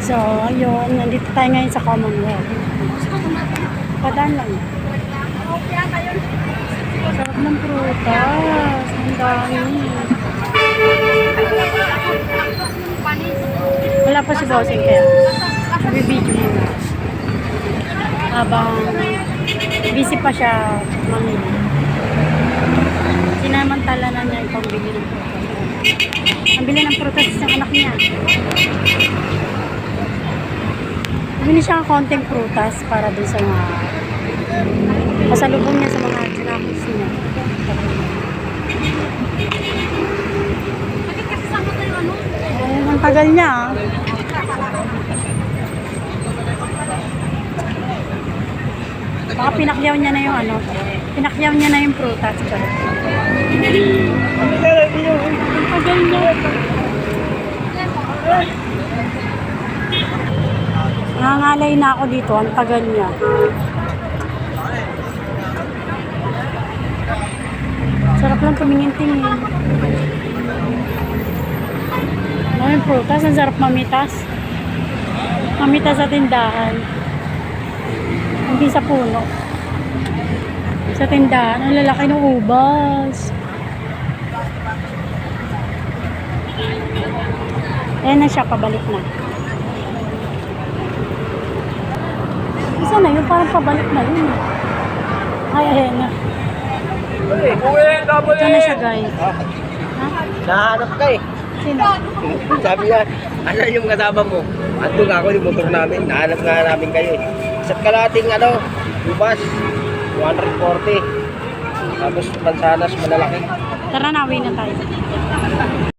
So, ayun. Nandito tayo ngayon sa Commonwealth. Padaan lang. Sarap ng prutas. Ang dami. Wala pa si Bossing kaya. Nabibidyo muna. Habang busy pa siya mamili. Sinamantala na niya yung pambili ng prutas. Ang bili ng prutas ng anak niya. Bumili siya ng konting prutas para doon sa mga pasalubong niya sa mga tinapos niya. Ayun, ang tagal niya ah. Baka pinakyaw niya na yung ano. Pinakyaw niya na yung prutas. Ang tagal niya. Nangangalay na ako dito. Ang tagal niya. Sarap lang tumingin-tingin. Maraming prutas. Ang sarap mamitas. Mamitas sa tindahan. Hindi sa puno. Sa tindahan. Ang lalaki ng ubas. Ayan na siya. Pabalik na. Isa na yun. Parang pabalik na yun. Ay, ayan na. Ito na siya, guys. Ha? Nahanap ka eh. Sino? Sabi niya, asan yung kasama mo? Andun ako yung motor namin. Nahanap nga namin kayo eh. Isa't kalating ubas, 140. Tapos mansanas malalaki. Tara na, uwi na tayo.